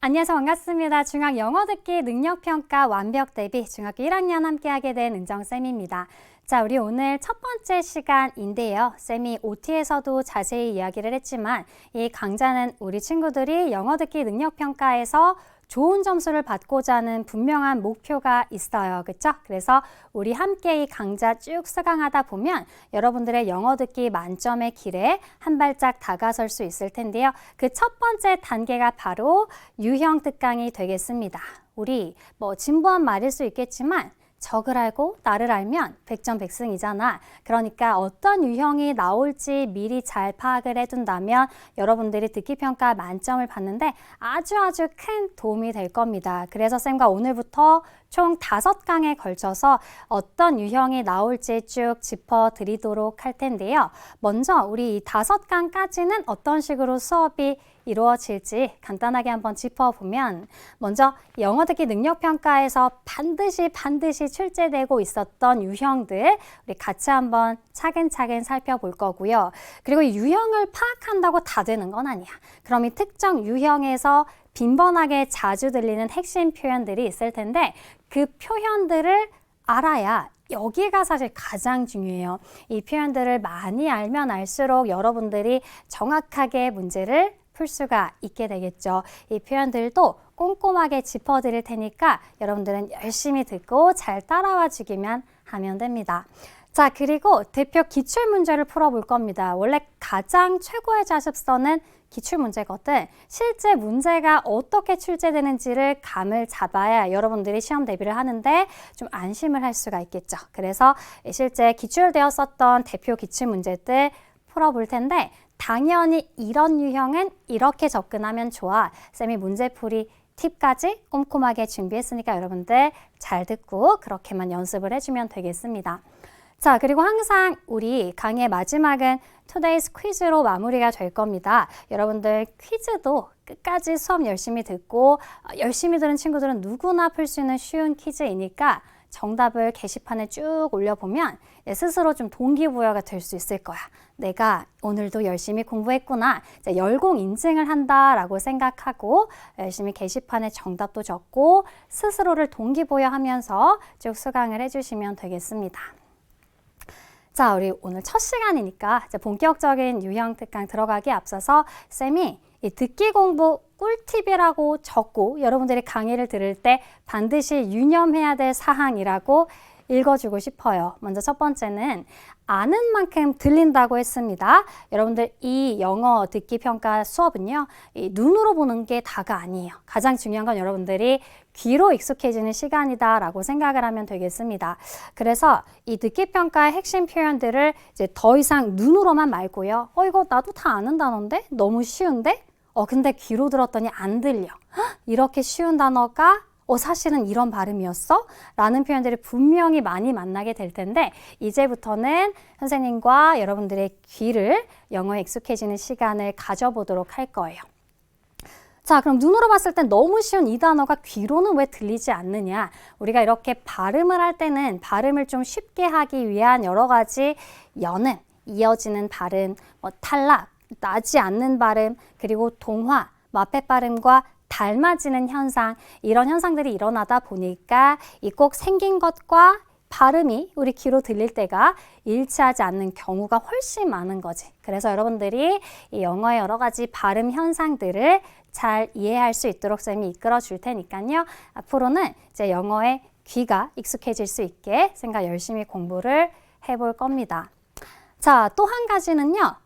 안녕하세요. 반갑습니다. 중학 영어 듣기 능력평가 완벽 대비 중학교 1학년 함께하게 된 은정쌤입니다. 자, 우리 오늘 첫 번째 시간인데요. 쌤이 OT에서도 자세히 이야기를 했지만 이 강좌는 우리 친구들이 영어 듣기 능력평가에서 좋은 점수를 받고자 하는 분명한 목표가 있어요. 그렇죠? 그래서 우리 함께 이 강좌 쭉 수강하다 보면 여러분들의 영어 듣기 만점의 길에 한 발짝 다가설 수 있을 텐데요. 그 첫 번째 단계가 바로 유형 특강이 되겠습니다. 우리 진부한 말일 수 있겠지만 적을 알고 나를 알면 백전백승이잖아. 그러니까 어떤 유형이 나올지 미리 잘 파악을 해둔다면 여러분들이 듣기평가 만점을 받는데 아주 큰 도움이 될 겁니다. 그래서 쌤과 오늘부터 총 5강에 걸쳐서 어떤 유형이 나올지 쭉 짚어드리도록 할 텐데요. 먼저 우리 이 5강까지는 어떤 식으로 수업이 이루어질지 간단하게 한번 짚어보면 먼저 영어 듣기 능력평가에서 반드시 출제되고 있었던 유형들 우리 같이 한번 차근차근 살펴볼 거고요. 그리고 이 유형을 파악한다고 다 되는 건 아니야. 그럼 이 특정 유형에서 빈번하게 자주 들리는 핵심 표현들이 있을 텐데 그 표현들을 알아야 여기가 사실 가장 중요해요. 이 표현들을 많이 알면 알수록 여러분들이 정확하게 문제를 풀 수가 있게 되겠죠. 이 표현들도 꼼꼼하게 짚어드릴 테니까 여러분들은 열심히 듣고 잘 따라와 주기만 하면 됩니다. 자, 그리고 대표 기출문제를 풀어볼 겁니다. 원래 가장 최고의 자습서는 기출문제거든. 실제 문제가 어떻게 출제되는지를 감을 잡아야 여러분들이 시험 대비를 하는데 좀 안심을 할 수가 있겠죠. 그래서 실제 기출되었었던 대표 기출문제들 풀어볼 텐데 당연히 이런 유형은 이렇게 접근하면 좋아. 쌤이 문제풀이 팁까지 꼼꼼하게 준비했으니까 여러분들 잘 듣고 그렇게만 연습을 해주면 되겠습니다. 자, 그리고 항상 우리 강의의 마지막은 Today's 퀴즈로 마무리가 될 겁니다. 여러분들 퀴즈도 끝까지 수업 열심히 듣고 열심히 들은 친구들은 누구나 풀 수 있는 쉬운 퀴즈이니까 정답을 게시판에 쭉 올려보면 스스로 좀 동기부여가 될 수 있을 거야. 내가 오늘도 열심히 공부했구나. 이제 열공 인증을 한다라고 생각하고 열심히 게시판에 정답도 적고 스스로를 동기부여하면서 쭉 수강을 해주시면 되겠습니다. 자, 우리 오늘 첫 시간이니까 이제 본격적인 유형 특강 들어가기에 앞서서 쌤이 이 듣기 공부 꿀팁이라고 적고 여러분들이 강의를 들을 때 반드시 유념해야 될 사항이라고 읽어주고 싶어요. 먼저 첫 번째는 아는 만큼 들린다고 했습니다. 여러분들 이 영어 듣기 평가 수업은요, 이 눈으로 보는 게 다가 아니에요. 가장 중요한 건 여러분들이 귀로 익숙해지는 시간이다라고 생각을 하면 되겠습니다. 그래서 이 듣기 평가의 핵심 표현들을 이제 더 이상 눈으로만 말고요. 이거 나도 다 아는 단어인데? 너무 쉬운데? 근데 귀로 들었더니 안 들려. 이렇게 쉬운 단어가 사실은 이런 발음이었어? 라는 표현들이 분명히 많이 만나게 될 텐데 이제부터는 선생님과 여러분들의 귀를 영어에 익숙해지는 시간을 가져보도록 할 거예요. 자, 그럼 눈으로 봤을 땐 너무 쉬운 이 단어가 귀로는 왜 들리지 않느냐? 우리가 이렇게 발음을 할 때는 발음을 좀 쉽게 하기 위한 여러 가지 연음, 이어지는 발음, 탈락, 나지 않는 발음, 그리고 동화, 앞에 발음과 닮아지는 현상, 이런 현상들이 일어나다 보니까 이 꼭 생긴 것과 발음이 우리 귀로 들릴 때가 일치하지 않는 경우가 훨씬 많은 거지. 그래서 여러분들이 이 영어의 여러 가지 발음 현상들을 잘 이해할 수 있도록 쌤이 이끌어 줄 테니까요. 앞으로는 이제 영어에 귀가 익숙해질 수 있게 쌤과 열심히 공부를 해볼 겁니다. 자, 또 한 가지는요.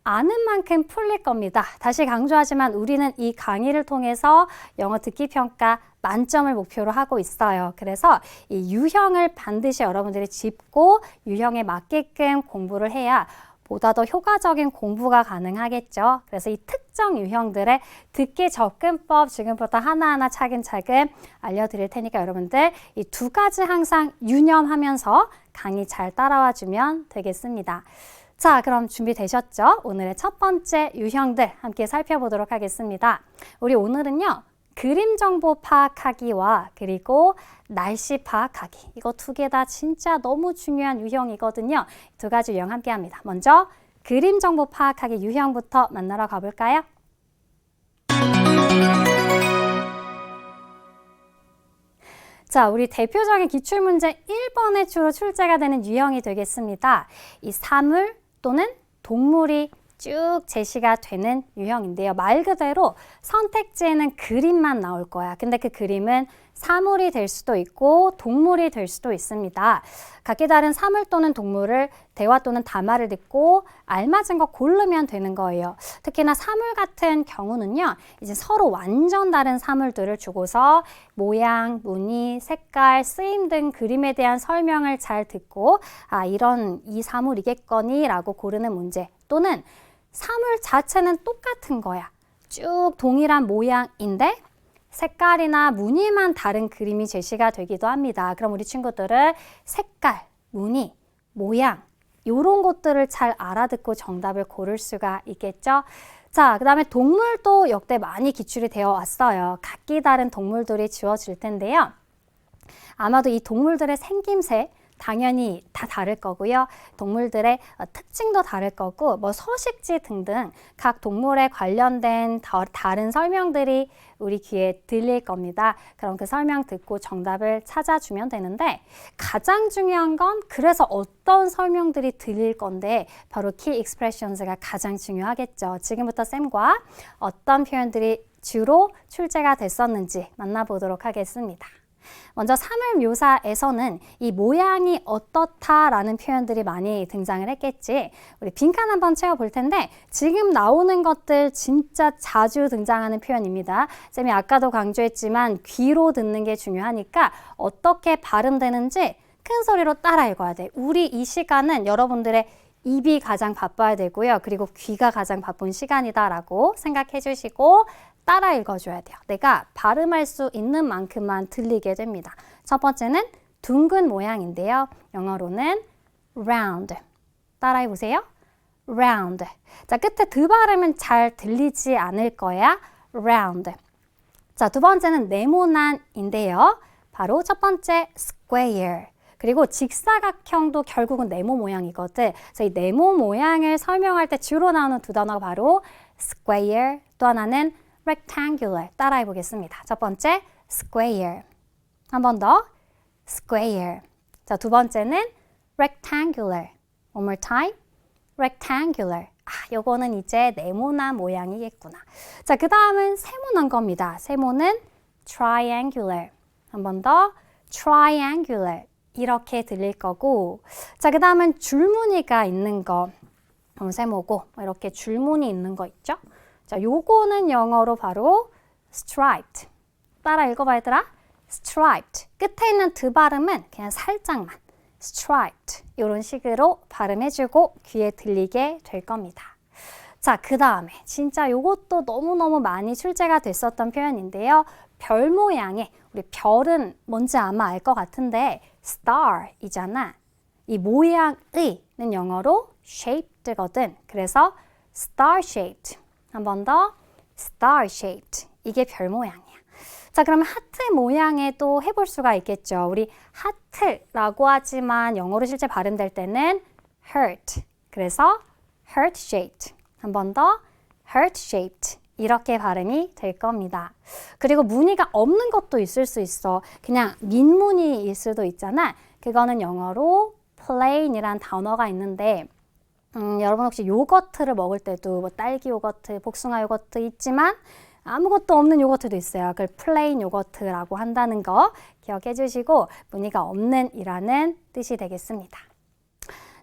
아는 만큼 풀릴 겁니다. 다시 강조하지만 우리는 이 강의를 통해서 영어 듣기 평가 만점을 목표로 하고 있어요. 그래서 이 유형을 반드시 여러분들이 짚고 유형에 맞게끔 공부를 해야 보다 더 효과적인 공부가 가능하겠죠. 그래서 이 특정 유형들의 듣기 접근법 지금부터 하나하나 차근차근 알려드릴 테니까 여러분들 이 2가지 항상 유념하면서 강의 잘 따라와 주면 되겠습니다. 자, 그럼 준비되셨죠? 오늘의 첫 번째 유형들 함께 살펴보도록 하겠습니다. 우리 오늘은요. 그림 정보 파악하기와 그리고 날씨 파악하기. 이거 2개 다 진짜 너무 중요한 유형이거든요. 2가지 유형 함께 합니다. 먼저 그림 정보 파악하기 유형부터 만나러 가볼까요? 자, 우리 대표적인 기출문제 1번에 주로 출제가 되는 유형이 되겠습니다. 이 사물 또는 동물이 쭉 제시가 되는 유형인데요. 말 그대로 선택지에는 그림만 나올 거야. 근데 그 그림은 사물이 될 수도 있고 동물이 될 수도 있습니다. 각기 다른 사물 또는 동물을 대화 또는 담화를 듣고 알맞은 거 고르면 되는 거예요. 특히나 사물 같은 경우는요. 이제 서로 완전 다른 사물들을 주고서 모양, 무늬, 색깔, 쓰임 등 그림에 대한 설명을 잘 듣고 이 사물이겠거니 라고 고르는 문제 또는 사물 자체는 똑같은 거야. 쭉 동일한 모양인데 색깔이나 무늬만 다른 그림이 제시가 되기도 합니다. 그럼 우리 친구들은 색깔, 무늬, 모양 이런 것들을 잘 알아듣고 정답을 고를 수가 있겠죠. 자, 그 다음에 동물도 역대 많이 기출이 되어 왔어요. 각기 다른 동물들이 주어질 텐데요. 아마도 이 동물들의 생김새 당연히 다 다를 거고요. 동물들의 특징도 다를 거고 뭐 서식지 등등 각 동물에 관련된 다른 설명들이 우리 귀에 들릴 겁니다. 그럼 그 설명 듣고 정답을 찾아주면 되는데 가장 중요한 건 그래서 어떤 설명들이 들릴 건데 바로 key expressions가 가장 중요하겠죠. 지금부터 쌤과 어떤 표현들이 주로 출제가 됐었는지 만나보도록 하겠습니다. 먼저 사물 묘사에서는 이 모양이 어떻다라는 표현들이 많이 등장을 했겠지. 우리 빈칸 한번 채워볼 텐데 지금 나오는 것들 진짜 자주 등장하는 표현입니다. 쌤이 아까도 강조했지만 귀로 듣는 게 중요하니까 어떻게 발음되는지 큰 소리로 따라 읽어야 돼. 우리 이 시간은 여러분들의 입이 가장 바빠야 되고요. 그리고 귀가 가장 바쁜 시간이다라고 생각해 주시고 따라 읽어줘야 돼요. 내가 발음할 수 있는 만큼만 들리게 됩니다. 첫 번째는 둥근 모양인데요. 영어로는 round. 따라해 보세요. round. 자, 끝에 드 발음은 잘 들리지 않을 거야. round. 자, 두 번째는 네모난인데요. 바로 첫 번째 square. 그리고 직사각형도 결국은 네모 모양이거든. 그래서 이 네모 모양을 설명할 때 주로 나오는 두 단어가 바로 square, 또 하나는 rectangular. 따라해 보겠습니다. 첫 번째 square. 한 번 더 square. 자, 두 번째는 rectangular. One more time. rectangular. 요거는 이제 네모난 모양이겠구나. 자, 그 다음은 세모난 겁니다. 세모는 triangular. 한 번 더 triangular. 이렇게 들릴 거고, 자, 그 다음은 줄무늬가 있는 거. 세모고 이렇게 줄무늬 있는 거 있죠? 자, 요거는 영어로 바로 striped. 따라 읽어봐 얘들아. striped. 끝에 있는 드 발음은 그냥 살짝만 striped. 이런 식으로 발음해주고 귀에 들리게 될 겁니다. 자, 그 다음에 진짜 요것도 너무너무 많이 출제가 됐었던 표현인데요. 별 모양의, 우리 별은 뭔지 아마 알 것 같은데 star이잖아. 이 모양의는 영어로 shaped거든. 그래서 star shaped. 한 번 더 star shaped. 이게 별 모양이야. 자, 그러면 하트 모양에 또 해볼 수가 있겠죠. 우리 하트라고 하지만 영어로 실제 발음될 때는 heart. 그래서 heart shaped. 한 번 더 heart shaped. 이렇게 발음이 될 겁니다. 그리고 무늬가 없는 것도 있을 수 있어. 그냥 민무늬일 수도 있잖아. 그거는 영어로 plain이란 단어가 있는데 여러분 혹시 요거트를 먹을 때도 뭐 딸기 요거트, 복숭아 요거트 있지만 아무것도 없는 요거트도 있어요. 그걸 플레인 요거트라고 한다는 거 기억해 주시고 무늬가 없는 이라는 뜻이 되겠습니다.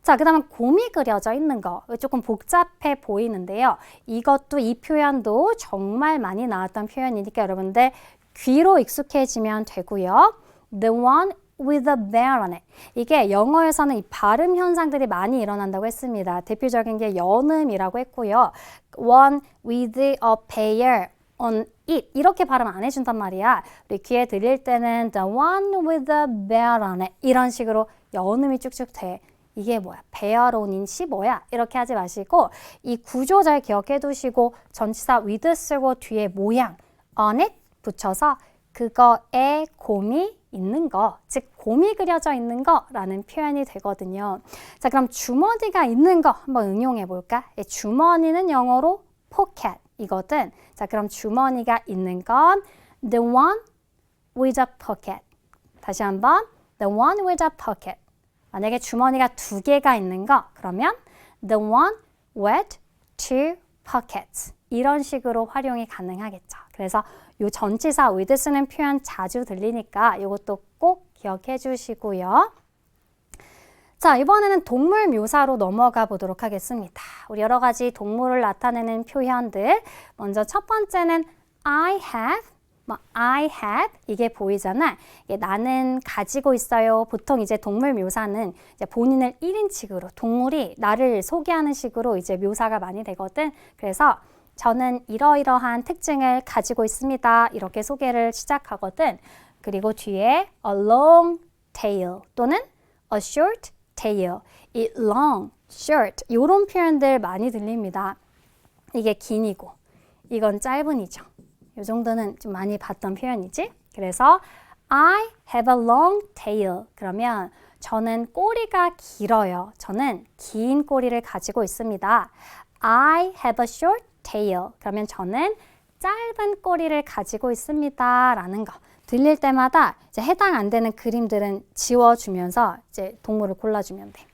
자, 그 다음은 곰이 그려져 있는 거 조금 복잡해 보이는데요. 이것도 이 표현도 정말 많이 나왔던 표현이니까 여러분들 귀로 익숙해지면 되고요. The one with a bear on it. 이게 영어에서는 이 발음 현상들이 많이 일어난다고 했습니다. 대표적인 게 연음이라고 했고요. One with a bear on it. 이렇게 발음 안 해준단 말이야. 우리 귀에 들릴 때는 the one with a bear on it. 이런 식으로 연음이 쭉쭉 돼. 이게 뭐야? bear on it이 뭐야? 이렇게 하지 마시고 이 구조 잘 기억해 두시고 전치사 with 쓰고 뒤에 모양 on it 붙여서 그거에 곰이 있는 거, 즉 곰이 그려져 있는 거라는 표현이 되거든요. 자, 그럼 주머니가 있는 거 한번 응용해 볼까? 주머니는 영어로 pocket이거든. 자, 그럼 주머니가 있는 건 the one with a pocket. 다시 한번 the one with a pocket. 만약에 주머니가 두 개가 있는 거 그러면 the one with two pockets. 이런 식으로 활용이 가능하겠죠. 그래서 이 전치사 with 쓰는 표현 자주 들리니까 이것도 꼭 기억해 주시고요. 자, 이번에는 동물 묘사로 넘어가 보도록 하겠습니다. 우리 여러 가지 동물을 나타내는 표현들. 먼저 첫 번째는 I have 이게 보이잖아. 이게 나는 가지고 있어요. 보통 이제 동물 묘사는 이제 본인을 1인칭으로 동물이 나를 소개하는 식으로 이제 묘사가 많이 되거든. 그래서 저는 이러이러한 특징을 가지고 있습니다. 이렇게 소개를 시작하거든. 그리고 뒤에 a long tail 또는 a short tail, 이 long, short 이런 표현들 많이 들립니다. 이게 긴이고 이건 짧은이죠. 이 정도는 좀 많이 봤던 표현이지. 그래서 I have a long tail. 그러면 저는 꼬리가 길어요. 저는 긴 꼬리를 가지고 있습니다. I have a short tail. 그러면 저는 짧은 꼬리를 가지고 있습니다. 라는 거. 들릴 때마다 이제 해당 안 되는 그림들은 지워주면서 이제 동물을 골라주면 돼.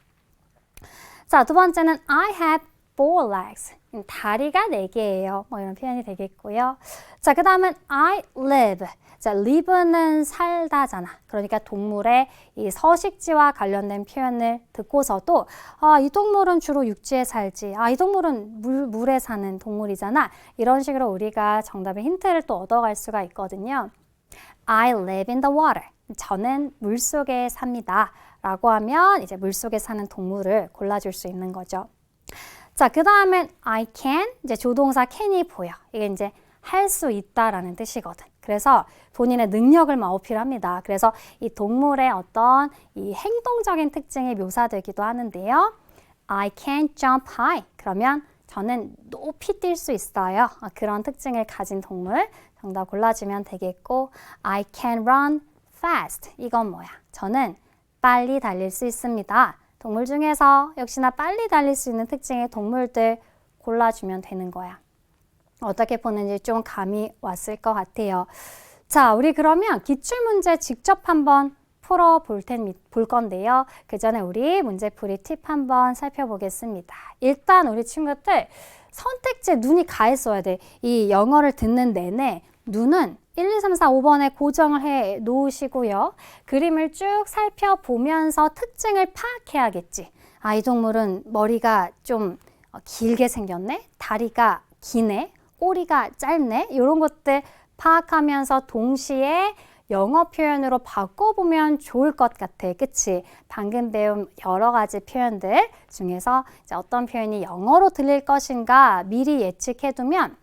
자, 두 번째는 I have four legs. 다리가 4개예요. 뭐 이런 표현이 되겠고요. 자, 그 다음은 I live. 자, live는 살다잖아. 그러니까 동물의 이 서식지와 관련된 표현을 듣고서도 이 동물은 주로 육지에 살지. 이 동물은 물에 사는 동물이잖아. 이런 식으로 우리가 정답의 힌트를 또 얻어갈 수가 있거든요. I live in the water. 저는 물속에 삽니다. 라고 하면 이제 물속에 사는 동물을 골라줄 수 있는 거죠. 자, 그 다음엔 I can, 이제 조동사 can이 보여. 이게 이제 할 수 있다라는 뜻이거든. 그래서 본인의 능력을 막 어필합니다. 그래서 이 동물의 어떤 이 행동적인 특징이 묘사되기도 하는데요. I can jump high. 그러면 저는 높이 뛸 수 있어요. 그런 특징을 가진 동물. 정답 골라주면 되겠고, I can run fast. 이건 뭐야? 저는 빨리 달릴 수 있습니다. 동물 중에서 역시나 빨리 달릴 수 있는 특징의 동물들 골라주면 되는 거야. 어떻게 보는지 좀 감이 왔을 것 같아요. 자, 우리 그러면 기출문제 직접 한번 풀어볼 건데요. 그 전에 우리 문제풀이 팁 한번 살펴보겠습니다. 일단 우리 친구들 선택지에 눈이 가 있어야 돼. 이 영어를 듣는 내내 눈은 1, 2, 3, 4, 5번에 고정을 해 놓으시고요. 그림을 쭉 살펴보면서 특징을 파악해야겠지. 이 동물은 머리가 좀 길게 생겼네? 다리가 기네? 꼬리가 짧네? 이런 것들 파악하면서 동시에 영어 표현으로 바꿔보면 좋을 것 같아. 그치? 방금 배운 여러 가지 표현들 중에서 이제 어떤 표현이 영어로 들릴 것인가 미리 예측해두면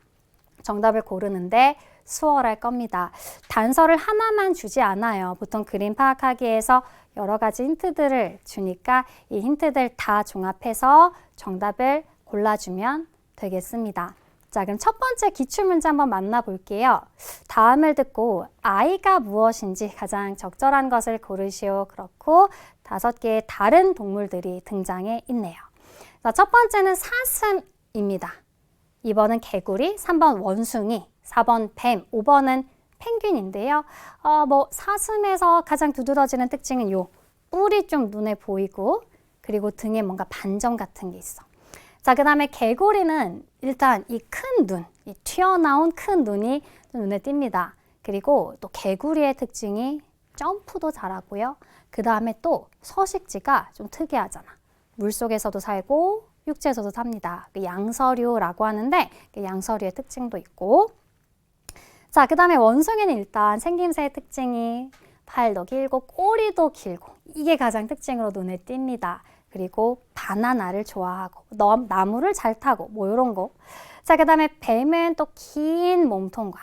정답을 고르는데 수월할 겁니다. 단서를 하나만 주지 않아요. 보통 그림 파악하기 위해서 여러 가지 힌트들을 주니까 이 힌트들 다 종합해서 정답을 골라주면 되겠습니다. 자, 그럼 첫 번째 기출문제 한번 만나볼게요. 다음을 듣고 I가 무엇인지 가장 적절한 것을 고르시오. 그렇고 5개의 다른 동물들이 등장해 있네요. 자, 첫 번째는 사슴입니다. 2번은 개구리, 3번 원숭이, 4번 뱀, 5번은 펭귄인데요. 사슴에서 가장 두드러지는 특징은 요 뿔이 좀 눈에 보이고 그리고 등에 뭔가 반점 같은 게 있어. 자, 그 다음에 개구리는 일단 이 큰 눈, 이 튀어나온 큰 눈이 눈에 띕니다. 그리고 또 개구리의 특징이 점프도 잘하고요. 그 다음에 또 서식지가 좀 특이하잖아. 물속에서도 살고 육지에서도 삽니다. 양서류라고 하는데 양서류의 특징도 있고. 자, 그 다음에 원숭이는 일단 생김새의 특징이 팔도 길고 꼬리도 길고 이게 가장 특징으로 눈에 띕니다. 그리고 바나나를 좋아하고 나무를 잘 타고 뭐 이런 거. 자, 그 다음에 뱀은 또 긴 몸통과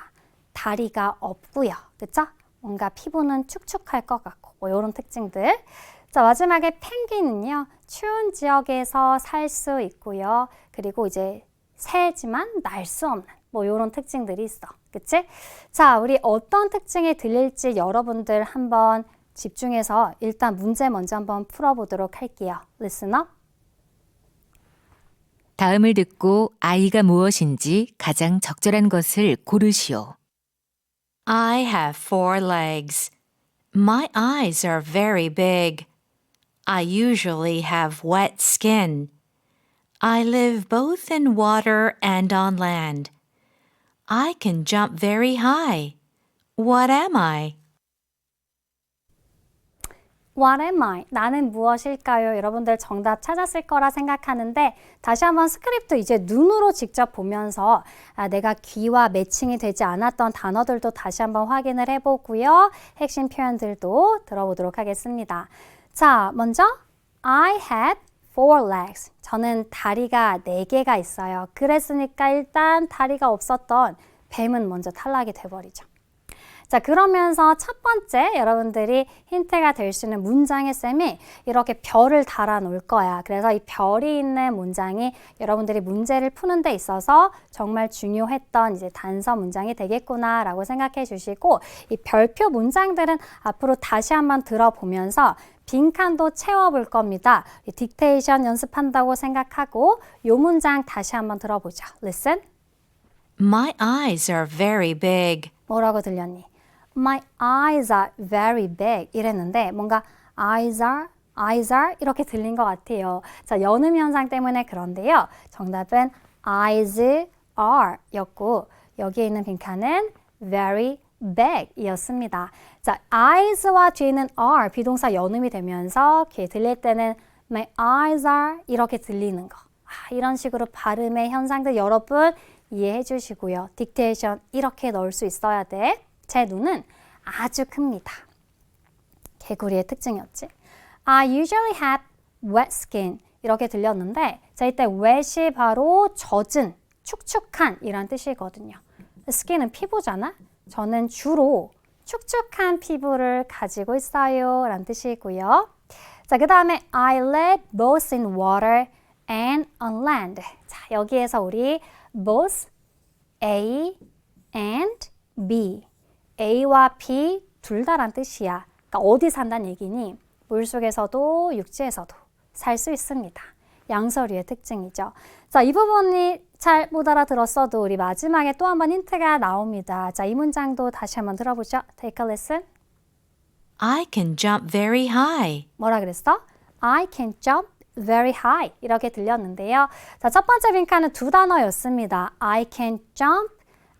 다리가 없고요. 그쵸? 뭔가 피부는 축축할 것 같고 뭐 이런 특징들. 자, 마지막에 펭귄은요. 추운 지역에서 살 수 있고요. 그리고 이제 새지만 날 수 없는 뭐 이런 특징들이 있어. 그치? 자, 우리 어떤 특징이 들릴지 여러분들 한번 집중해서 일단 문제 먼저 한번 풀어보도록 할게요. Listen up. 다음을 듣고 아이가 무엇인지 가장 적절한 것을 고르시오. I have 4 legs. My eyes are very big. I usually have wet skin. I live both in water and on land. I can jump very high. What am I? What am I? 나는 무엇일까요? 여러분들 정답 찾았을 거라 생각하는데 다시 한번 스크립트 이제 눈으로 직접 보면서 내가 귀와 매칭이 되지 않았던 단어들도 다시 한번 확인을 해보고요. 핵심 표현들도 들어보도록 하겠습니다. 자, 먼저 I had 4 legs. 저는 다리가 4개가 있어요. 그랬으니까 일단 다리가 없었던 뱀은 먼저 탈락이 돼버리죠. 자, 그러면서 첫 번째 여러분들이 힌트가 될 수 있는 문장에 쌤이 이렇게 별을 달아 놓을 거야. 그래서 이 별이 있는 문장이 여러분들이 문제를 푸는 데 있어서 정말 중요했던 이제 단서 문장이 되겠구나라고 생각해 주시고 이 별표 문장들은 앞으로 다시 한번 들어보면서 빈칸도 채워볼 겁니다. 딕테이션 연습한다고 생각하고 이 문장 다시 한번 들어보죠. Listen. My eyes are very big. 뭐라고 들렸니? My eyes are very big 이랬는데 뭔가 eyes are 이렇게 들린 것 같아요. 자, 연음 현상 때문에 그런데요. 정답은 eyes are 였고 여기에 있는 빈칸은 very big 이었습니다. 자, eyes와 뒤에는 are 비동사 연음이 되면서 귀에 들릴 때는 my eyes are 이렇게 들리는 거. 이런 식으로 발음의 현상들 여러분 이해해 주시고요. 딕테이션 이렇게 넣을 수 있어야 돼. 제 눈은 아주 큽니다. 개구리의 특징이었지. I usually have wet skin 이렇게 들렸는데 자, 이때 wet이 바로 젖은, 축축한 이란 뜻이거든요. skin은 피부잖아. 저는 주로 축축한 피부를 가지고 있어요 라는 뜻이고요. 자, 그 다음에 I live both in water and on land. 자, 여기에서 우리 both A and B. A와 B 둘 다란 뜻이야. 그러니까 어디 산다는 얘기니? 물속에서도 육지에서도 살 수 있습니다. 양서류의 특징이죠. 자, 이 부분이 잘 못 알아들었어도 우리 마지막에 또 한 번 힌트가 나옵니다. 자, 이 문장도 다시 한번 들어보죠. Take a listen. I can jump very high. 뭐라 그랬어? I can jump very high 이렇게 들렸는데요. 자, 첫 번째 빈칸은 두 단어였습니다. I can jump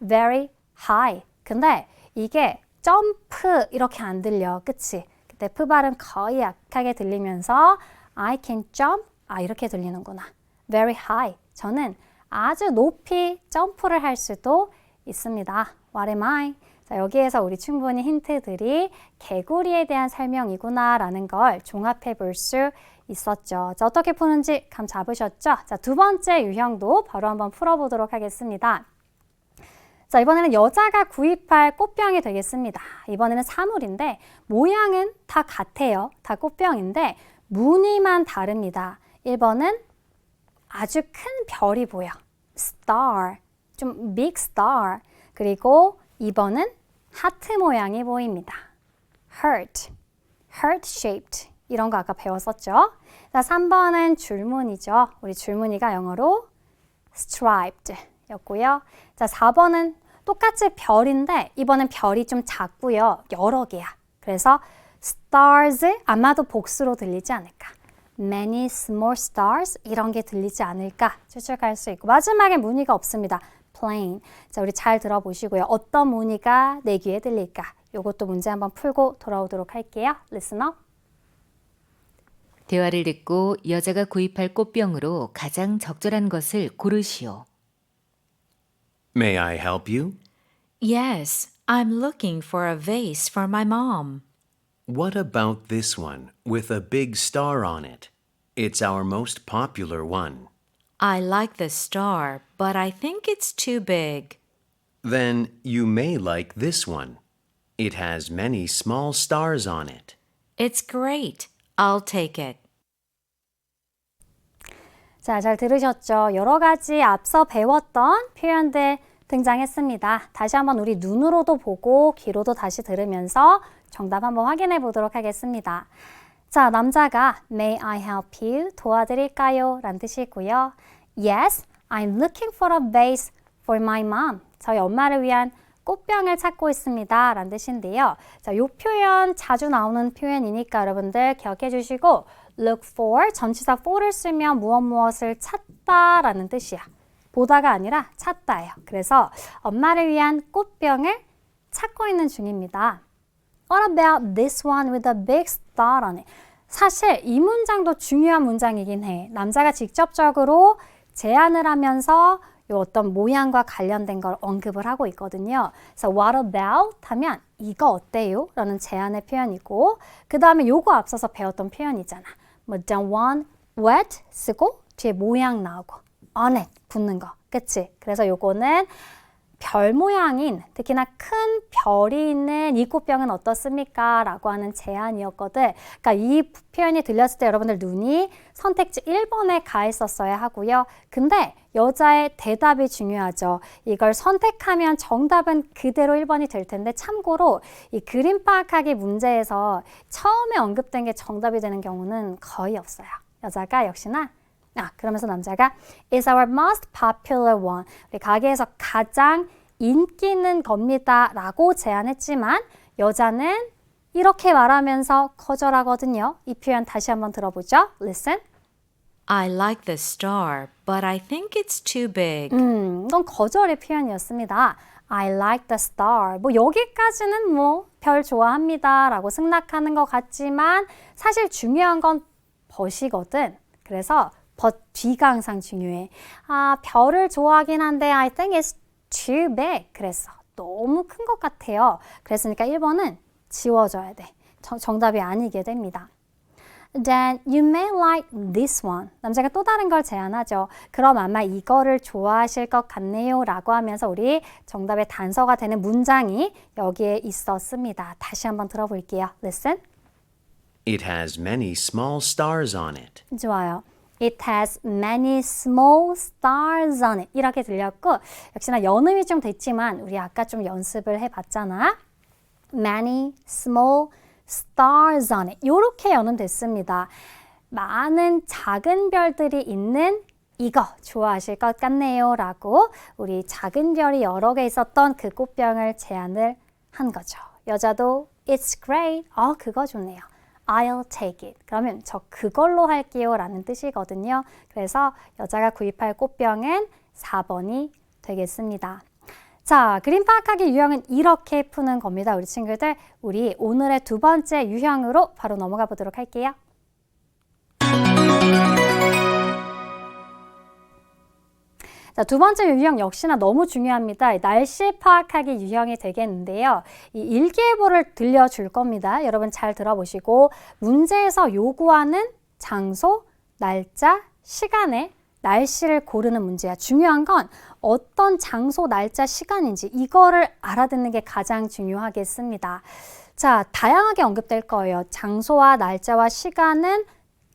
very high. 근데 이게 점프 이렇게 안 들려. 그치? 그때 프 발음 거의 약하게 들리면서 I can jump 이렇게 들리는구나. very high. 저는 아주 높이 점프를 할 수도 있습니다. What am I? 자, 여기에서 우리 충분히 힌트들이 개구리에 대한 설명이구나 라는 걸 종합해 볼 수 있었죠. 자, 어떻게 푸는지 감 잡으셨죠? 자, 두 번째 유형도 바로 한번 풀어보도록 하겠습니다. 자, 이번에는 여자가 구입할 꽃병이 되겠습니다. 이번에는 사물인데 모양은 다 같아요. 다 꽃병인데 무늬만 다릅니다. 1번은 아주 큰 별이 보여. star, 좀 big star. 그리고 2번은 하트 모양이 보입니다. heart shaped. 이런 거 아까 배웠었죠? 자, 3번은 줄무늬죠. 우리 줄무늬가 영어로 striped 였고요. 자, 4번은 똑같이 별인데 이번엔 별이 좀 작고요. 여러 개야. 그래서 stars 아마도 복수로 들리지 않을까. many small stars 이런 게 들리지 않을까 추측할 수 있고 마지막에 무늬가 없습니다. plain. 자, 우리 잘 들어보시고요. 어떤 무늬가 내 귀에 들릴까? 이것도 문제 한번 풀고 돌아오도록 할게요. Listen up. 대화를 듣고 여자가 구입할 꽃병으로 가장 적절한 것을 고르시오. May I help you? Yes, I'm looking for a vase for my mom. What about this one with a big star on it? It's our most popular one. I like the star, but I think it's too big. Then you may like this one. It has many small stars on it. It's great. I'll take it. 자, 잘 들으셨죠? 여러 가지 앞서 배웠던 표현들 등장했습니다. 다시 한번 우리 눈으로도 보고 귀로도 다시 들으면서 정답 한번 확인해 보도록 하겠습니다. 자, 남자가 May I help you? 도와드릴까요? 라는 뜻이고요. Yes, I'm looking for a vase for my mom. 저희 엄마를 위한 꽃병을 찾고 있습니다 라는 뜻인데요. 자, 이 표현 자주 나오는 표현이니까 여러분들 기억해 주시고 look for, 전치사 for를 쓰면 무엇을 찾다 라는 뜻이야. 보다가 아니라 찾다예요. 그래서 엄마를 위한 꽃병을 찾고 있는 중입니다. What about this one with a big star on it? 사실 이 문장도 중요한 문장이긴 해. 남자가 직접적으로 제안을 하면서 이 어떤 모양과 관련된 걸 언급을 하고 있거든요. 그래서 what about 하면 이거 어때요? 라는 제안의 표현이고 그 다음에 요거 앞서서 배웠던 표현이잖아. 뭐 the one with 쓰고 뒤에 모양 나오고 on it 붙는 거. 그치? 그래서 요거는 별 모양인 특히나 큰 별이 있는 이 꽃병은 어떻습니까? 라고 하는 제안이었거든. 그러니까 이 표현이 들렸을 때 여러분들 눈이 선택지 1번에 가 있었어야 하고요. 근데 여자의 대답이 중요하죠. 이걸 선택하면 정답은 그대로 1번이 될 텐데 참고로 이 그림 파악하기 문제에서 처음에 언급된 게 정답이 되는 경우는 거의 없어요. 여자가 역시나 그러면서 남자가 is our most popular one. 우리 가게에서 가장 인기 있는 겁니다. 라고 제안했지만 여자는 이렇게 말하면서 거절하거든요. 이 표현 다시 한번 들어보죠. Listen. I like the star, but I think it's too big. 이건 거절의 표현이었습니다. I like the star. 뭐 여기까지는 뭐 별 좋아합니다. 라고 승낙하는 것 같지만 사실 중요한 건 but이거든. 그래서 but 뒤가 항상 중요해. 별을 좋아하긴 한데 I think it's too big. 그래서 너무 큰 것 같아요. 그랬으니까 1번은 지워져야 돼. 정답이 아니게 됩니다. Then you may like this one. 남자가 또 다른 걸 제안하죠. 그럼 아마 이거를 좋아하실 것 같네요. 라고 하면서 우리 정답의 단서가 되는 문장이 여기에 있었습니다. 다시 한번 들어볼게요. Listen. It has many small stars on it. 좋아요. It has many small stars on it. 이렇게 들렸고 역시나 연음이 좀 됐지만 우리 아까 좀 연습을 해봤잖아. Many small stars on it. 이렇게 연음됐습니다. 많은 작은 별들이 있는 이거 좋아하실 것 같네요. 라고 우리 작은 별이 여러 개 있었던 그 꽃병을 제안을 한 거죠. 여자도 It's great. 그거 좋네요. I'll take it. 그러면 저 그걸로 할게요 라는 뜻이거든요. 그래서 여자가 구입할 꽃병은 4번이 되겠습니다. 자, 그림 파악하기 유형은 이렇게 푸는 겁니다. 우리 친구들, 우리 오늘의 두 번째 유형으로 바로 넘어가 보도록 할게요. 자, 두 번째 유형 역시나 너무 중요합니다. 날씨 파악하기 유형이 되겠는데요. 이 일기예보를 들려줄 겁니다. 여러분 잘 들어보시고 문제에서 요구하는 장소, 날짜, 시간에 날씨를 고르는 문제야. 중요한 건 어떤 장소, 날짜, 시간인지 이거를 알아듣는 게 가장 중요하겠습니다. 자, 다양하게 언급될 거예요. 장소와 날짜와 시간은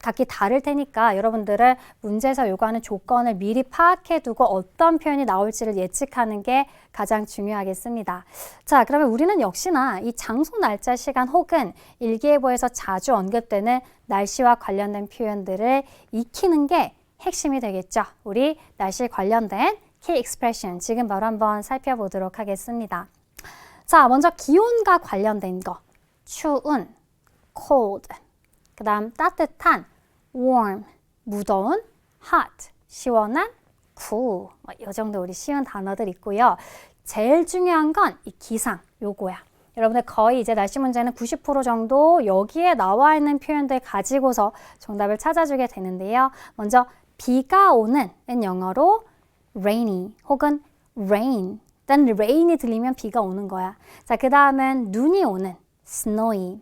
각기 다를 테니까 여러분들은 문제에서 요구하는 조건을 미리 파악해 두고 어떤 표현이 나올지를 예측하는 게 가장 중요하겠습니다. 자, 그러면 우리는 역시나 이 장소, 날짜, 시간 혹은 일기예보에서 자주 언급되는 날씨와 관련된 표현들을 익히는 게 핵심이 되겠죠. 우리 날씨 관련된 key expression 지금 바로 한번 살펴보도록 하겠습니다. 자, 먼저 기온과 관련된 거. 추운, cold. 그 다음 따뜻한 warm, 무더운 hot, 시원한 cool. 이 정도 우리 쉬운 단어들 있고요. 제일 중요한 건 이 기상, 요거야. 여러분들 거의 이제 날씨 문제는 90% 정도 여기에 나와 있는 표현들 가지고서 정답을 찾아주게 되는데요. 먼저 비가 오는 영어로 rainy 혹은 rain. 일단 rain이 들리면 비가 오는 거야. 자, 그 다음은 눈이 오는 snowy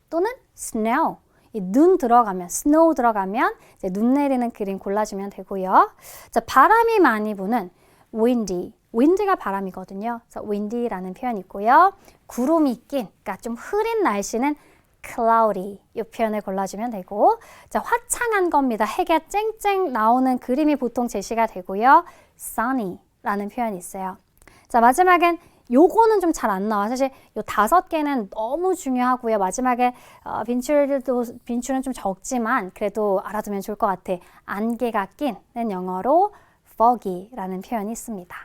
또는 snow. 이 눈 들어가면, snow 들어가면 이제 눈 내리는 그림 골라주면 되고요. 자, 바람이 많이 부는 windy. wind가 바람이거든요. 그래서 windy라는 표현이 있고요. 구름이 낀, 그러니까 좀 흐린 날씨는 cloudy. 이 표현을 골라주면 되고, 자, 화창한 겁니다. 해가 쨍쨍 나오는 그림이 보통 제시가 되고요. sunny라는 표현이 있어요. 자, 마지막엔 요거는 좀 잘 안 나와. 사실 요 5개는 너무 중요하고요. 마지막에 빈출은 좀 적지만 그래도 알아두면 좋을 것 같아. 안개가 낀는 영어로 foggy라는 표현이 있습니다.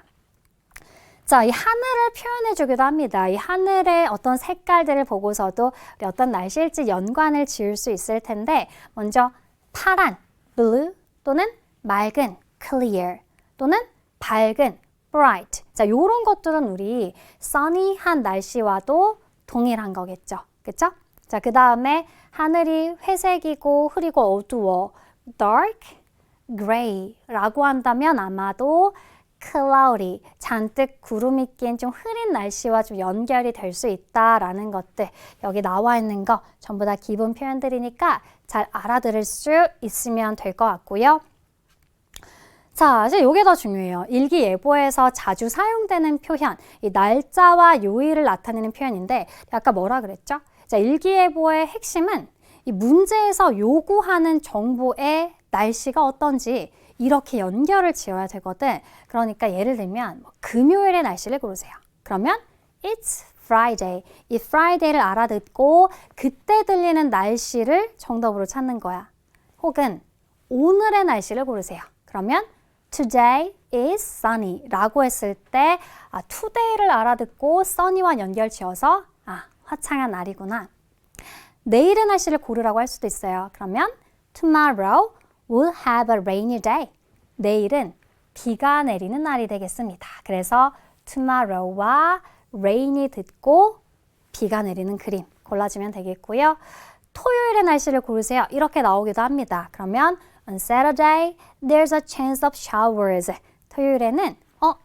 자, 이 하늘을 표현해 주기도 합니다. 이 하늘의 어떤 색깔들을 보고서도 우리 어떤 날씨일지 연관을 지을 수 있을 텐데 먼저 파란, blue 또는 맑은, clear 또는 밝은, bright. 자, 요런 것들은 우리 sunny한 날씨와도 동일한 거겠죠. 그쵸? 자, 그 다음에 하늘이 회색이고 흐리고 어두워. dark, gray라고 한다면 아마도 cloudy, 잔뜩 구름이 낀 좀 흐린 날씨와 좀 연결이 될 수 있다라는 것들 여기 나와 있는 거 전부 다 기본 표현들이니까 잘 알아들을 수 있으면 될 것 같고요. 자, 사실 이게 더 중요해요. 일기예보에서 자주 사용되는 표현, 이 날짜와 요일을 나타내는 표현인데 아까 뭐라 그랬죠? 자, 일기예보의 핵심은 이 문제에서 요구하는 정보의 날씨가 어떤지 이렇게 연결을 지어야 되거든. 그러니까 예를 들면 금요일의 날씨를 고르세요. 그러면 It's Friday. 이 Friday를 알아듣고 그때 들리는 날씨를 정답으로 찾는 거야. 혹은 오늘의 날씨를 고르세요. 그러면 Today is sunny 라고 했을 때 today를 알아듣고 sunny와 연결 지어서 화창한 날이구나. 내일의 날씨를 고르라고 할 수도 있어요. 그러면 Tomorrow will have a rainy day. 내일은 비가 내리는 날이 되겠습니다. 그래서 tomorrow와 rainy 듣고 비가 내리는 그림 골라주면 되겠고요. 토요일의 날씨를 고르세요. 이렇게 나오기도 합니다. 그러면 on Saturday, there's a chance of showers. 토요일에는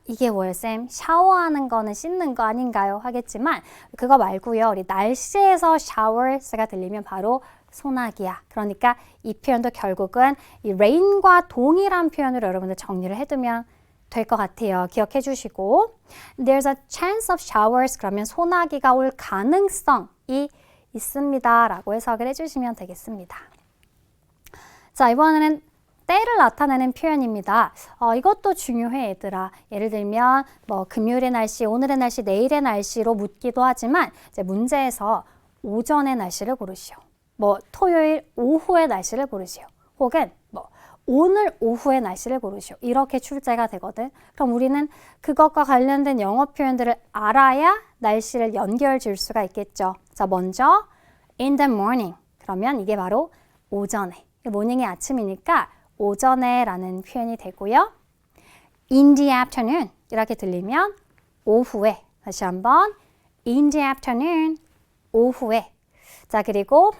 이게 뭐예요, 쌤? 샤워하는 거는 씻는 거 아닌가요? 하겠지만 그거 말고요. 우리 날씨에서 showers가 들리면 바로 소나기야. 그러니까 이 표현도 결국은 이 rain과 동일한 표현으로 여러분들 정리를 해두면 될 것 같아요. 기억해 주시고 There's a chance of showers 그러면 소나기가 올 가능성이 있습니다. 라고 해석을 해주시면 되겠습니다. 자, 이번에는 때를 나타내는 표현입니다. 이것도 중요해, 얘들아. 예를 들면 금요일의 날씨, 오늘의 날씨, 내일의 날씨로 묻기도 하지만 이제 문제에서 오전의 날씨를 고르시오. 토요일 오후의 날씨를 고르시오. 혹은 오늘 오후의 날씨를 고르시오. 이렇게 출제가 되거든. 그럼 우리는 그것과 관련된 영어 표현들을 알아야 날씨를 연결 지을 수가 있겠죠. 자, 먼저 in the morning. 그러면 이게 바로 오전에. 모닝이 아침이니까 오전에 라는 표현이 되고요. in the afternoon 이렇게 들리면 오후에. 다시 한번 in the afternoon 오후에. 자, 그리고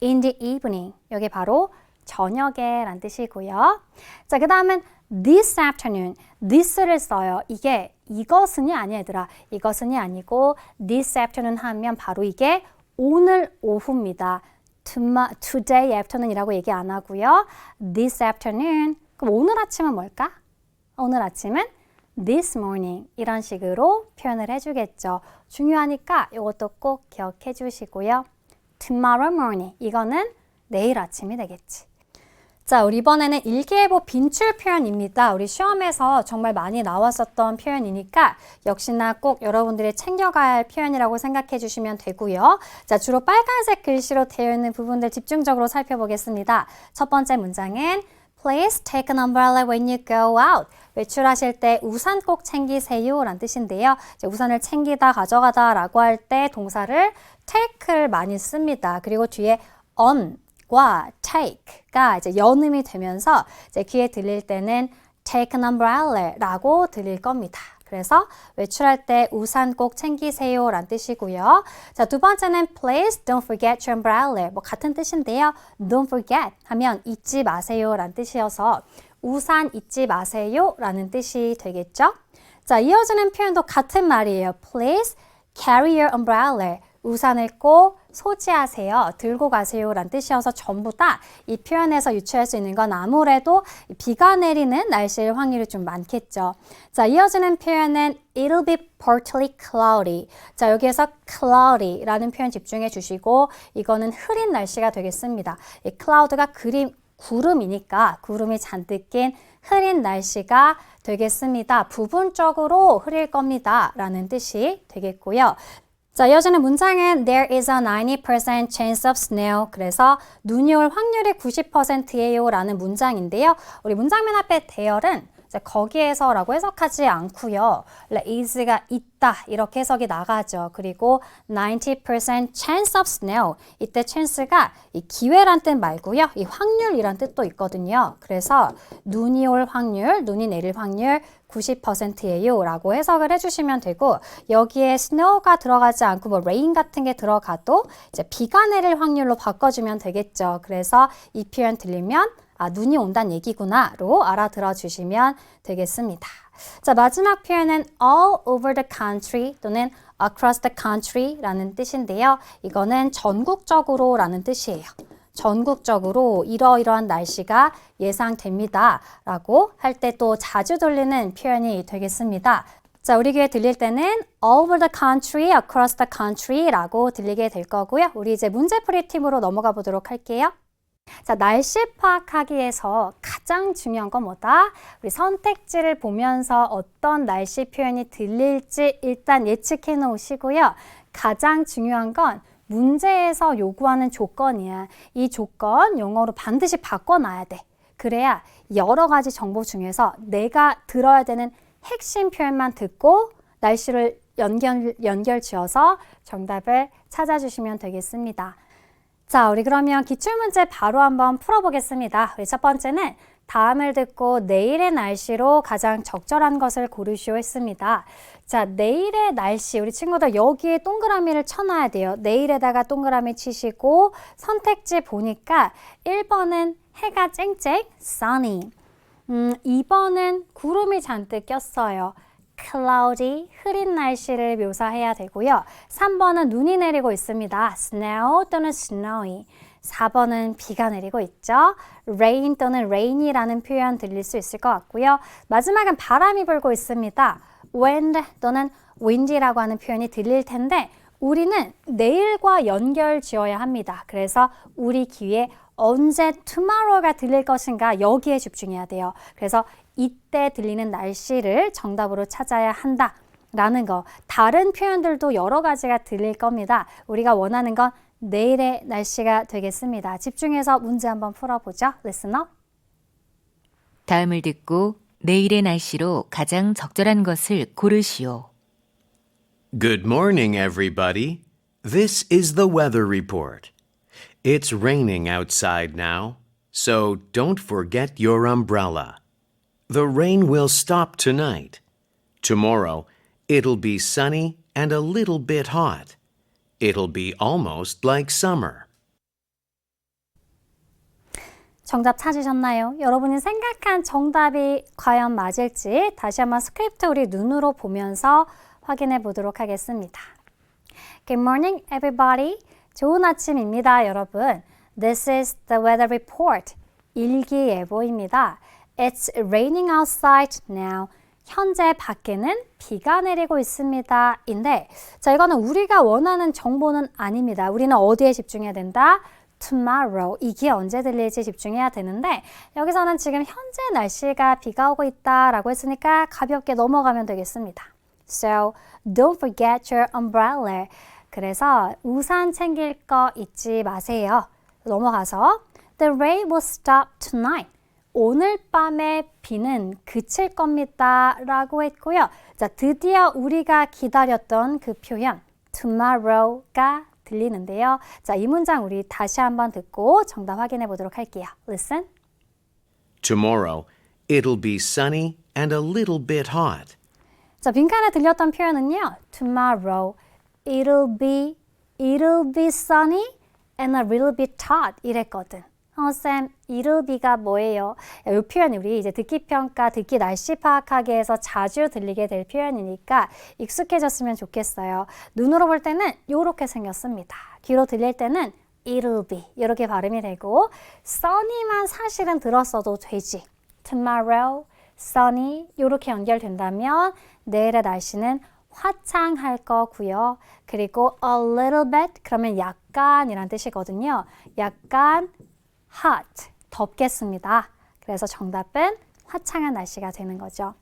in the evening 여기 바로 저녁에 라는 뜻이고요. 자, 그 다음은 this afternoon this를 써요. 이게 이것은이 아니야, 얘들아. 이것은이 아니고 this afternoon 하면 바로 이게 오늘 오후입니다. today afternoon이라고 얘기 안 하고요. this afternoon. 그럼 오늘 아침은 뭘까? 오늘 아침은 this morning 이런 식으로 표현을 해주겠죠. 중요하니까 이것도 꼭 기억해 주시고요. tomorrow morning 이거는 내일 아침이 되겠지. 자, 우리 이번에는 일기예보 빈출 표현입니다. 우리 시험에서 정말 많이 나왔었던 표현이니까 역시나 꼭 여러분들이 챙겨가야 할 표현이라고 생각해 주시면 되고요. 자, 주로 빨간색 글씨로 되어 있는 부분들 집중적으로 살펴보겠습니다. 첫 번째 문장은 Please take an umbrella when you go out. 외출하실 때 우산 꼭 챙기세요 라는 뜻인데요. 이제 우산을 챙기다, 가져가다 라고 할 때 동사를 take를 많이 씁니다. 그리고 뒤에 on과 take가 이제 연음이 되면서 이제 귀에 들릴 때는 take an umbrella 라고 들릴 겁니다. 그래서 외출할 때 우산 꼭 챙기세요 라는 뜻이고요. 자, 두 번째는 please don't forget your umbrella. 같은 뜻인데요. don't forget 하면 잊지 마세요 라는 뜻이어서 우산 잊지 마세요 라는 뜻이 되겠죠. 자, 이어지는 표현도 같은 말이에요. Please carry your umbrella. 우산을 꼭 소지하세요. 들고 가세요 라는 뜻이어서 전부 다 이 표현에서 유추할 수 있는 건 아무래도 비가 내리는 날씨일 확률이 좀 많겠죠. 자, 이어지는 표현은 It'll be partly cloudy. 자, 여기에서 cloudy 라는 표현 집중해 주시고 이거는 흐린 날씨가 되겠습니다. 이 cloud가 구름이니까 구름이 잔뜩 낀 흐린 날씨가 되겠습니다. 부분적으로 흐릴 겁니다 라는 뜻이 되겠고요. 자, 이어지는 문장은 There is a 90% chance of snow. 그래서 눈이 올 확률이 90%예요 라는 문장인데요. 우리 문장맨 앞에 there은 이제 거기에서라고 해석하지 않고요. is가 있다 이렇게 해석이 나가죠. 그리고 90% chance of snow. 이때 chance가 이 기회란 뜻 말고요. 이 확률이란 뜻도 있거든요. 그래서 눈이 올 확률, 눈이 내릴 확률 90%예요 라고 해석을 해주시면 되고 여기에 snow가 들어가지 않고 뭐 rain 같은 게 들어가도 이제 비가 내릴 확률로 바꿔주면 되겠죠. 그래서 이 표현 들리면 눈이 온다는 얘기구나로 알아들어 주시면 되겠습니다. 자, 마지막 표현은 all over the country 또는 across the country 라는 뜻인데요. 이거는 전국적으로 라는 뜻이에요. 전국적으로 이러이러한 날씨가 예상됩니다 라고 할 때 또 자주 들리는 표현이 되겠습니다. 자, 우리 귀에 들릴 때는 all over the country, across the country 라고 들리게 될 거고요. 우리 이제 문제풀이 팀으로 넘어가 보도록 할게요. 자, 날씨 파악하기 위해서 가장 중요한 건 뭐다? 우리 선택지를 보면서 어떤 날씨 표현이 들릴지 일단 예측해 놓으시고요. 가장 중요한 건 문제에서 요구하는 조건이야. 이 조건 영어로 반드시 바꿔놔야 돼. 그래야 여러 가지 정보 중에서 내가 들어야 되는 핵심 표현만 듣고 날씨를 연결 지어서 정답을 찾아주시면 되겠습니다. 자, 우리 그러면 기출문제 바로 한번 풀어보겠습니다. 우리 첫 번째는 다음을 듣고 내일의 날씨로 가장 적절한 것을 고르시오 했습니다. 자, 내일의 날씨, 우리 친구들 여기에 동그라미를 쳐놔야 돼요. 내일에다가 동그라미 치시고 선택지 보니까 1번은 해가 쨍쨍, sunny. 2번은 구름이 잔뜩 꼈어요. cloudy, 흐린 날씨를 묘사해야 되고요. 3번은 눈이 내리고 있습니다. snow 또는 snowy. 4번은 비가 내리고 있죠. rain 또는 rainy 라는 표현 들릴 수 있을 것 같고요. 마지막은 바람이 불고 있습니다. wind 또는 windy라고 하는 표현이 들릴 텐데 우리는 내일과 연결 지어야 합니다. 그래서 우리 귀에 언제 tomorrow가 들릴 것인가 여기에 집중해야 돼요. 그래서 이때 들리는 날씨를 정답으로 찾아야 한다 라는 거. 다른 표현들도 여러 가지가 들릴 겁니다. 우리가 원하는 건 내일의 날씨가 되겠습니다. 집중해서 문제 한번 풀어보죠. Listen up. 다음을 듣고 내일의 날씨로 가장 적절한 것을 고르시오. Good morning, everybody. This is the weather report. It's raining outside now, so don't forget your umbrella. The rain will stop tonight. Tomorrow, it'll be sunny and a little bit hot. It'll be almost like summer. 정답 찾으셨나요? 여러분이 생각한 정답이 과연 맞을지 다시 한번 스크립트 우리 눈으로 보면서 확인해 보도록 하겠습니다. Good morning, everybody. 좋은 아침입니다, 여러분. This is the weather report. 일기예보입니다. It's raining outside now. 현재 밖에는 비가 내리고 있습니다. 인데, 자, 이거는 우리가 원하는 정보는 아닙니다. 우리는 어디에 집중해야 된다? tomorrow. 이게 언제 들릴지 집중해야 되는데, 여기서는 지금 현재 날씨가 비가 오고 있다라고 했으니까 가볍게 넘어가면 되겠습니다. So, don't forget your umbrella. 그래서 우산 챙길 거 잊지 마세요. 넘어가서 The rain will stop tonight. 오늘 밤에 비는 그칠 겁니다 라고 했고요. 자, 드디어 우리가 기다렸던 그 표현 tomorrow가 들리는데요. 자, 이 문장 우리 다시 한번 듣고 정답 확인해 보도록 할게요. Listen. Tomorrow, it'll be sunny and a little bit hot. 자, 빈칸에 들렸던 표현은요. Tomorrow, it'll be sunny and a little bit hot 이랬거든. 쌤, it'll be가 뭐예요? 이 표현이 우리 이제 듣기 평가, 듣기 날씨 파악하기 위해서 자주 들리게 될 표현이니까 익숙해졌으면 좋겠어요. 눈으로 볼 때는 이렇게 생겼습니다. 귀로 들릴 때는 it'll be 이렇게 발음이 되고 sunny만 사실은 들었어도 되지. tomorrow, sunny 이렇게 연결된다면 내일의 날씨는 화창할 거고요. 그리고 a little bit 그러면 약간이란 뜻이거든요. 약간 hot, 덥겠습니다. 그래서 정답은 화창한 날씨가 되는 거죠.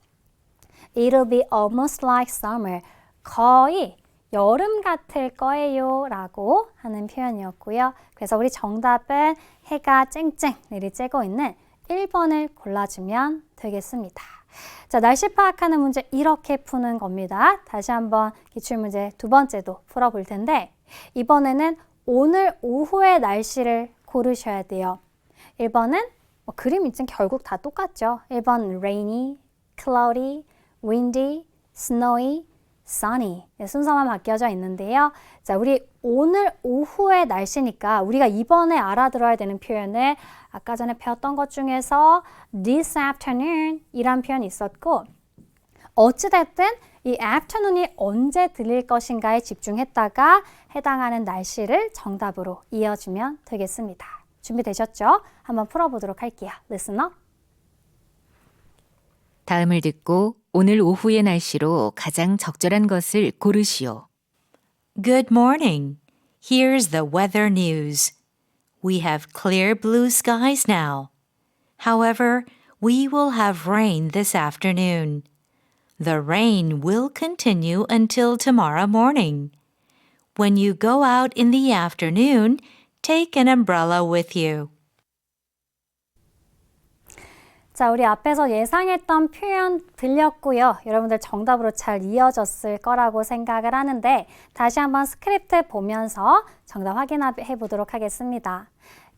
It'll be almost like summer. 거의 여름 같을 거예요 라고 하는 표현이었고요. 그래서 우리 정답은 해가 쨍쨍 내리쬐고 있는 1번을 골라주면 되겠습니다. 자, 날씨 파악하는 문제 이렇게 푸는 겁니다. 다시 한번 기출문제 두 번째도 풀어볼 텐데 이번에는 오늘 오후의 날씨를 고르셔야 돼요. 1번은 그림 있진 결국 다 똑같죠. 1번 rainy, cloudy, windy, snowy, sunny 순서만 바뀌어져 있는데요. 자, 우리 오늘 오후의 날씨니까 우리가 이번에 알아들어야 되는 표현을 아까 전에 배웠던 것 중에서 this afternoon 이란 표현이 있었고 어찌됐든 이 afternoon이 언제 들릴 것인가에 집중했다가 해당하는 날씨를 정답으로 이어주면 되겠습니다. 준비되셨죠? 한번 풀어보도록 할게요. Listen up. 다음을 듣고 오늘 오후의 날씨로 가장 적절한 것을 고르시오. Good morning. Here's the weather news. We have clear blue skies now. However, we will have rain this afternoon. The rain will continue until tomorrow morning. When you go out in the afternoon, take an umbrella with you. 자, 우리 앞에서 예상했던 표현 들렸고요. 여러분들 정답으로 잘 이어졌을 거라고 생각을 하는데 다시 한번 스크립트 보면서 정답 확인해 보도록 하겠습니다.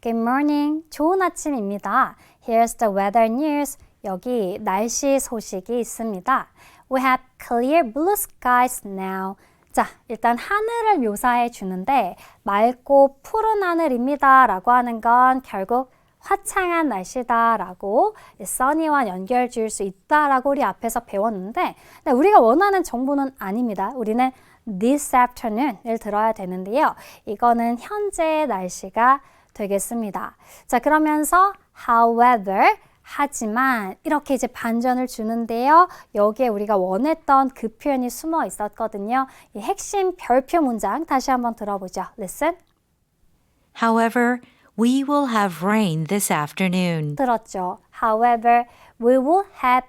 Good morning. 좋은 아침입니다. Here's the weather news. 여기 날씨 소식이 있습니다. We have clear blue skies now. 자, 일단 하늘을 묘사해 주는데 맑고 푸른 하늘입니다 라고 하는 건 결국 화창한 날씨다라고 sunny와 연결 지을 수 있다라고 우리 앞에서 배웠는데 우리가 원하는 정보는 아닙니다. 우리는 this afternoon을 들어야 되는데요. 이거는 현재의 날씨가 되겠습니다. 자, 그러면서 however 하지만 이렇게 이제 반전을 주는데요. 여기에 우리가 원했던 그 표현이 숨어 있었거든요. 이 핵심 별표 문장 다시 한번 들어보죠. Listen. However, we will have rain this afternoon. 들었죠. However, we will have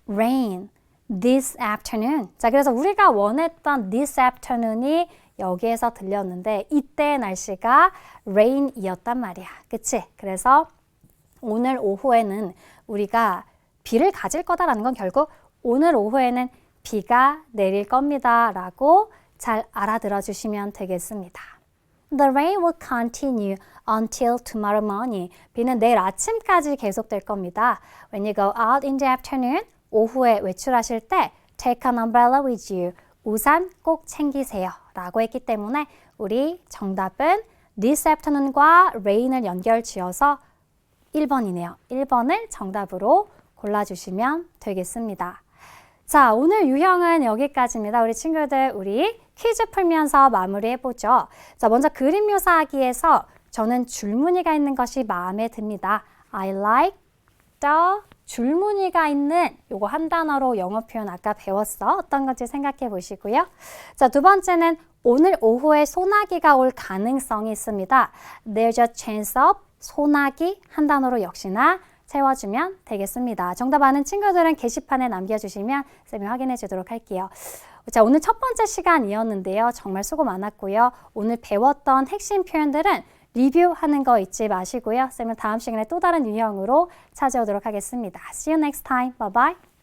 rain this afternoon. 자, 그래서 우리가 원했던 this afternoon이 여기에서 들렸는데 이때의 날씨가 rain이었단 말이야. 그치? 그래서 오늘 오후에는 우리가 비를 가질 거다라는 건 결국 오늘 오후에는 비가 내릴 겁니다. 라고 잘 알아들어 주시면 되겠습니다. The rain will continue until tomorrow morning. 비는 내일 아침까지 계속될 겁니다. When you go out in the afternoon, 오후에 외출하실 때 take an umbrella with you. 우산 꼭 챙기세요. 라고 했기 때문에 우리 정답은 this afternoon과 rain을 연결 지어서 1번이네요. 1번을 정답으로 골라주시면 되겠습니다. 자, 오늘 유형은 여기까지입니다. 우리 친구들, 우리 퀴즈 풀면서 마무리해보죠. 자, 먼저 그림 묘사하기에서 저는 줄무늬가 있는 것이 마음에 듭니다. I like the 줄무늬가 있는 요거 한 단어로 영어 표현 아까 배웠어. 어떤 건지 생각해 보시고요. 자, 두 번째는 오늘 오후에 소나기가 올 가능성이 있습니다. There's a chance of 소나기 한 단어로 역시나 채워주면 되겠습니다. 정답 아는 친구들은 게시판에 남겨주시면 쌤이 확인해 주도록 할게요. 자, 오늘 첫 번째 시간이었는데요. 정말 수고 많았고요. 오늘 배웠던 핵심 표현들은 리뷰하는 거 잊지 마시고요. 쌤은 다음 시간에 또 다른 유형으로 찾아오도록 하겠습니다. See you next time. Bye bye.